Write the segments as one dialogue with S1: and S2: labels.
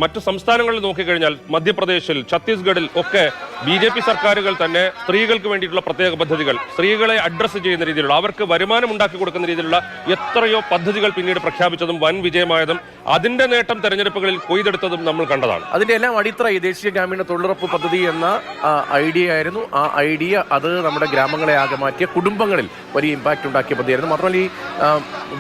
S1: മറ്റു സംസ്ഥാനങ്ങളിൽ നോക്കിക്കഴിഞ്ഞാൽ മധ്യപ്രദേശിൽ, ഛത്തീസ്ഗഡിൽ ഒക്കെ BJP സർക്കാരുകൾ തന്നെ സ്ത്രീകൾക്ക് വേണ്ടിയിട്ടുള്ള പ്രത്യേക പദ്ധതികൾ, സ്ത്രീകളെ അഡ്രസ്സ് ചെയ്യുന്ന രീതിയിലുള്ള, അവർക്ക് വരുമാനം ഉണ്ടാക്കി കൊടുക്കുന്ന രീതിയിലുള്ള എത്രയോ പദ്ധതികൾ പിന്നീട് പ്രഖ്യാപിച്ചതും വൻ വിജയമായതും അതിന്റെ നേട്ടം തെരഞ്ഞെടുപ്പുകളിൽ കൊയ്തെടുത്തതും നമ്മൾ കണ്ടതാണ്.
S2: അതിന്റെ എല്ലാം അടിത്തറ ഈ ദേശീയ ഗ്രാമീണ തൊഴിലുറപ്പ് പദ്ധതി എന്ന ഐഡിയ ആയിരുന്നു. ആ ഐഡിയ അത് നമ്മുടെ ഗ്രാമങ്ങളെ ആകെ മാറ്റിയ, കുടുംബങ്ങളിൽ വലിയ ഇമ്പാക്റ്റ് ഉണ്ടാക്കിയ പദ്ധതിയായിരുന്നു. മാത്രമല്ല ഈ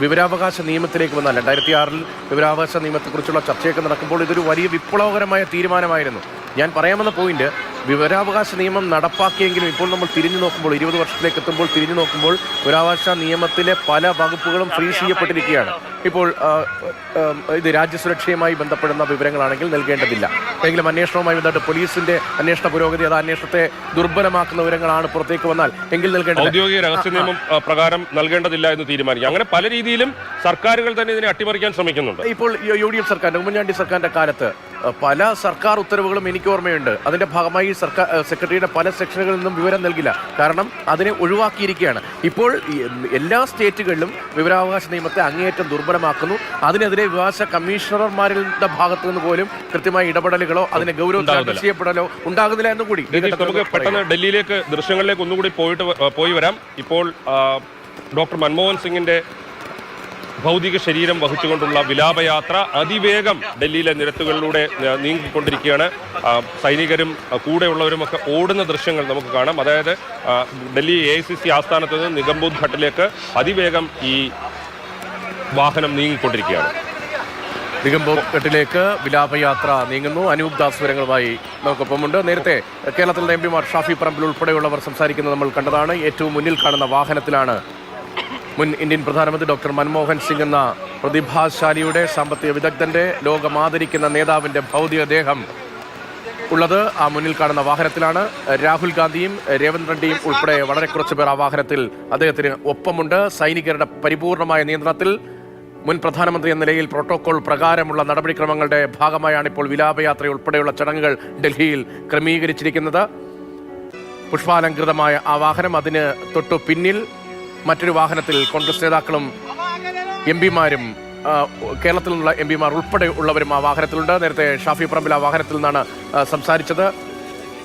S2: വിവരാവകാശ നിയമത്തിലേക്ക് വന്നാൽ 2006 വിവരാവകാശ നിയമത്തെക്കുറിച്ചുള്ള ചർച്ചയൊക്കെ നടക്കുമ്പോൾ ഇതൊരു വലിയ വിപ്ലവകരമായ തീരുമാനമായിരുന്നു. ഞാൻ പറയാമെന്ന പോയിന്റ്, വിവരാവകാശ നിയമം നടപ്പാക്കിയെങ്കിലും ഇപ്പോൾ നമ്മൾ തിരിഞ്ഞു നോക്കുമ്പോൾ, 20 വർഷത്തിലേക്ക് എത്തുമ്പോൾ തിരിഞ്ഞു നോക്കുമ്പോൾ വിവരാവകാശ നിയമത്തിലെ പല വകുപ്പുകളും ഫ്രീസ് ചെയ്യപ്പെട്ടിരിക്കുകയാണ്. ഇപ്പോൾ ഇത് രാജ്യസുരക്ഷയുമായി ബന്ധപ്പെടുന്ന വിവരങ്ങളാണെങ്കിൽ നൽകേണ്ടതില്ല. എങ്കിലും അന്വേഷണവുമായി ബന്ധപ്പെട്ട് പോലീസിന്റെ അന്വേഷണ പുരോഗതി, അത് അന്വേഷണത്തെ ദുർബലമാക്കുന്ന വിവരങ്ങളാണ് പുറത്തേക്ക് വന്നാൽ എങ്കിൽ നൽകേണ്ടത്.
S1: ഔദ്യോഗിക രഹസ്യ നിയമം പ്രകാരം നൽകേണ്ടതില്ല എന്ന് തീരുമാനിക്കും. അങ്ങനെ പല രീതിയിലും സർക്കാരുകൾ തന്നെ ഇതിനെ അട്ടിമറിക്കാൻ ശ്രമിക്കുന്നുണ്ട്.
S2: ഇപ്പോൾ UDF സർക്കാരിന്റെ, ഉമ്മൻചാണ്ടി സർക്കാരിന്റെ കാലത്ത് പല സർക്കാർ ഉത്തരവുകളും എനിക്ക് ഓർമ്മയുണ്ട്. അതിന്റെ ഭാഗമായി സർക്കാർ സെക്രട്ടറിയുടെ പല സെക്ഷനുകളിൽ നിന്നും വിവരം നൽകില്ല, കാരണം അതിനെ ഒഴിവാക്കിയിരിക്കുകയാണ്. ഇപ്പോൾ എല്ലാ സ്റ്റേറ്റുകളിലും വിവരാവകാശ നിയമത്തെ അങ്ങേയറ്റം ദുർബലമാക്കുന്നു. അതിനെതിരെ വിവരാവകാശ കമ്മീഷണർമാരുടെ ഭാഗത്തു നിന്ന് പോലും കൃത്യമായ ഇടപെടലുകളോ അതിനെ ഗൗരവത്തിൽ ചെയ്യപ്പെടലോ ഉണ്ടാകുന്നില്ല എന്ന് കൂടി.
S1: നമുക്ക് പെട്ടെന്ന് ഡൽഹിയിലേക്ക്, ദൃശ്യങ്ങളിലേക്ക് ഒന്നുകൂടി പോയി വരാം. ഇപ്പോൾ ഡോക്ടർ മൻമോഹൻ സിംഗിന്റെ ഭൗതിക ശരീരം വഹിച്ചുകൊണ്ടുള്ള വിലാപയാത്ര അതിവേഗം ഡൽഹിയിലെ നിരത്തുകളിലൂടെ നീങ്ങിക്കൊണ്ടിരിക്കുകയാണ്. സൈനികരും കൂടെയുള്ളവരുമൊക്കെ ഓടുന്ന ദൃശ്യങ്ങൾ നമുക്ക് കാണാം. അതായത് ഡൽഹി AICC ആസ്ഥാനത്ത് നിന്ന് നിഗംബോധ് ഘട്ടിലേക്ക് അതിവേഗം ഈ വാഹനം നീങ്ങിക്കൊണ്ടിരിക്കുകയാണ്.
S2: നിഗംബോധ് ഘട്ടിലേക്ക് വിലാപയാത്ര നീങ്ങുന്നു. അനൂപ് ദാസ് വിവരങ്ങളുമായി നമുക്കൊപ്പമുണ്ട്. നേരത്തെ കേരളത്തിലെ MPമാർ ഷാഫി പറമ്പിൽ ഉൾപ്പെടെയുള്ളവർ സംസാരിക്കുന്നത് നമ്മൾ കണ്ടതാണ്. ഏറ്റവും മുന്നിൽ കാണുന്ന വാഹനത്തിലാണ് മുൻ ഇന്ത്യൻ പ്രധാനമന്ത്രി ഡോക്ടർ മൻമോഹൻ സിംഗ് എന്ന പ്രതിഭാശാലിയുടെ, സാമ്പത്തിക വിദഗ്ധന്റെ, ലോകമാദരിക്കുന്ന നേതാവിന്റെ ഭൗതികദേഹം ഉള്ളത് ആ മുന്നിൽ കാണുന്ന വാഹനത്തിലാണ്. രാഹുൽ ഗാന്ധിയും രേവന്ത് റെഡ്ഡിയും ഉൾപ്പെടെ വളരെ കുറച്ചു പേർ ആ വാഹനത്തിൽ അദ്ദേഹത്തിന് ഒപ്പമുണ്ട്. സൈനികരുടെ പരിപൂർണമായ നിയന്ത്രണത്തിൽ മുൻ പ്രധാനമന്ത്രി എന്ന നിലയിൽ പ്രോട്ടോകോൾ പ്രകാരമുള്ള നടപടിക്രമങ്ങളുടെ ഭാഗമായാണ് ഇപ്പോൾ വിലാപയാത്ര ഉൾപ്പെടെയുള്ള ചടങ്ങുകൾ ഡൽഹിയിൽ ക്രമീകരിച്ചിരിക്കുന്നത്. പുഷ്പാലങ്കൃതമായ ആ വാഹനം, അതിന് തൊട്ടു പിന്നിൽ മറ്റൊരു വാഹനത്തിൽ കോൺഗ്രസ് നേതാക്കളും MPമാരും കേരളത്തിൽ നിന്നുള്ള MPമാർ ഉൾപ്പെടെ ഉള്ളവരും ആ വാഹനത്തിലുണ്ട്. നേരത്തെ ഷാഫി പറമ്പിൽ ആ വാഹനത്തിൽ നിന്നാണ് സംസാരിച്ചത്.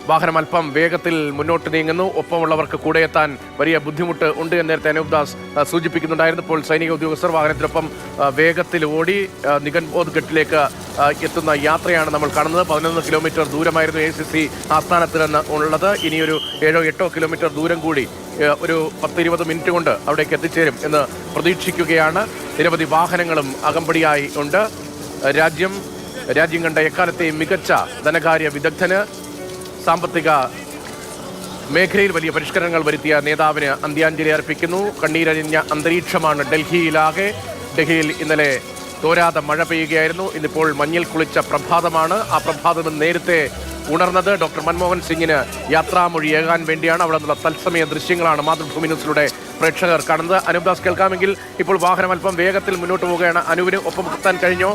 S2: വാഹനം അല്പം വേഗത്തിൽ മുന്നോട്ട് നീങ്ങുന്നു. ഒപ്പമുള്ളവർക്ക് കൂടെ എത്താൻ വലിയ ബുദ്ധിമുട്ട് ഉണ്ട് എന്ന് നേരത്തെ അനൂപ് ദാസ് സൂചിപ്പിക്കുന്നുണ്ടായിരുന്നു. ഇപ്പോൾ സൈനിക ഉദ്യോഗസ്ഥർ വാഹനത്തിനൊപ്പം വേഗത്തിൽ ഓടി നിഗംബോധ് ഘട്ടിലേക്ക് എത്തുന്ന യാത്രയാണ് നമ്മൾ കാണുന്നത്. 11 കിലോമീറ്റർ ദൂരമായിരുന്നു AICC ആസ്ഥാനത്ത് നിന്ന് ഉള്ളത്. ഇനിയൊരു 7-8 കിലോമീറ്റർ ദൂരം കൂടി ഒരു 10-20 മിനിറ്റ് കൊണ്ട് അവിടേക്ക് എത്തിച്ചേരും എന്ന് പ്രതീക്ഷിക്കുകയാണ്. നിരവധി വാഹനങ്ങളും അകമ്പടിയായി ഉണ്ട്. രാജ്യം കണ്ട എക്കാലത്തെയും മികച്ച ധനകാര്യ വിദഗ്ധന്, സാമ്പത്തിക മേഖലയിൽ വലിയ പരിഷ്കരണങ്ങൾ വരുത്തിയ നേതാവിന് അന്ത്യാഞ്ജലി അർപ്പിക്കുന്നു. കണ്ണീരണിഞ്ഞ അന്തരീക്ഷമാണ് ഡൽഹിയിലാകെ. ഡൽഹിയിൽ ഇന്നലെ തോരാതെ മഴ പെയ്യുകയായിരുന്നു. ഇന്നിപ്പോൾ മഞ്ഞിൽ കുളിച്ച പ്രഭാതമാണ്. ആ പ്രഭാതം നേരത്തെ ഉണർന്നത് ഡോക്ടർ മൻമോഹൻ സിംഗിന് യാത്രാമൊഴിയേകാൻ വേണ്ടിയാണ്. അവിടെ നിന്നുള്ള തത്സമയ ദൃശ്യങ്ങളാണ് മാതൃഭൂമി ന്യൂസിലൂടെ പ്രേക്ഷകർ കാണുന്നത്. അനൂപ് ദാസ് കേൾക്കാമെങ്കിൽ ഇപ്പോൾ വാഹനം അല്പം വേഗത്തിൽ മുന്നോട്ട് പോവുകയാണ്. അനൂപിന് ഒപ്പം എത്താൻ കഴിഞ്ഞോ?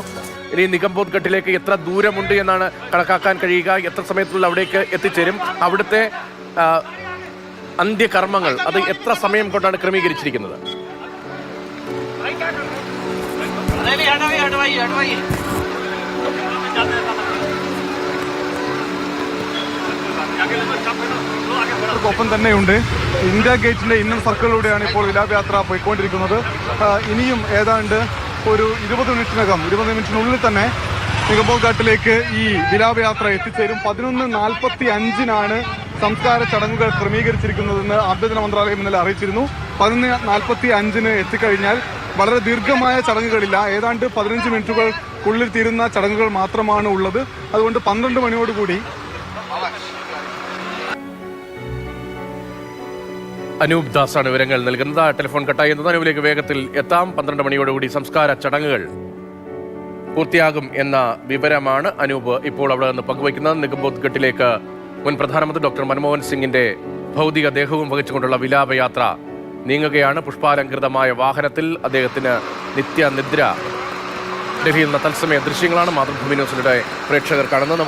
S2: ഇനി നിഗംബോധ് ഘട്ടിലേക്ക് എത്ര ദൂരമുണ്ട് എന്നാണ് കണക്കാക്കാൻ കഴിയുക? എത്ര സമയത്തുള്ള അവിടേക്ക് എത്തിച്ചേരും? അവിടുത്തെ അന്ത്യകർമ്മങ്ങൾ അത് എത്ര സമയം കൊണ്ടാണ് ക്രമീകരിച്ചിരിക്കുന്നത്?
S3: ഒപ്പം തന്നെയുണ്ട്. ഇന്ത്യ ഗേറ്റിന്റെ ഇന്നർ സർക്കിളിലൂടെയാണ് ഇപ്പോൾ വിലാപയാത്ര പോയിക്കൊണ്ടിരിക്കുന്നത്. ഇനിയും ഏതാണ്ട് ഒരു 20 മിനിറ്റിനുള്ളിൽ തന്നെ നിഗംബോധ് ഘട്ടിലേക്ക് ഈ വിലാപയാത്ര എത്തിച്ചേരും. 11:45 സംസ്കാര ചടങ്ങുകൾ ക്രമീകരിച്ചിരിക്കുന്നതെന്ന് ആഭ്യന്തര മന്ത്രാലയം ഇന്നലെ അറിയിച്ചിരുന്നു. 11:45 എത്തിക്കഴിഞ്ഞാൽ വളരെ ദീർഘമായ ചടങ്ങുകളില്ല, ഏതാണ്ട് 15 മിനിറ്റുകൾക്കുള്ളിൽ തീരുന്ന ചടങ്ങുകൾ മാത്രമാണ് ഉള്ളത്. അതുകൊണ്ട് 12 മണിയോടുകൂടി
S2: അനൂപ് ദാസാണ് വിവരങ്ങൾ നൽകുന്നത്. ടെലിഫോൺ കട്ടായി എന്നത് അനൂപിലേക്ക് വേഗത്തിൽ എത്താം. 12 മണിയോടുകൂടി സംസ്കാര ചടങ്ങുകൾ പൂർത്തിയാകും എന്ന വിവരമാണ് അനൂപ് ഇപ്പോൾ അവിടെ നിന്ന് പങ്കുവയ്ക്കുന്നത്. നിഗംബോധ് ഘട്ടിലേക്ക് മുൻ പ്രധാനമന്ത്രി ഡോക്ടർ മൻമോഹൻ സിംഗിന്റെ ഭൗതിക ദേഹവും വഹിച്ചുകൊണ്ടുള്ള വിലാപയാത്ര നീങ്ങുകയാണ്. പുഷ്പാലങ്കൃതമായ വാഹനത്തിൽ അദ്ദേഹത്തിന് നിത്യനിദ്ര. ഡൽഹിയിൽ നിന്ന് തത്സമയ ദൃശ്യങ്ങളാണ് മാതൃഭൂമി ന്യൂസിലൂടെ പ്രേക്ഷകർ കാണുന്നത്.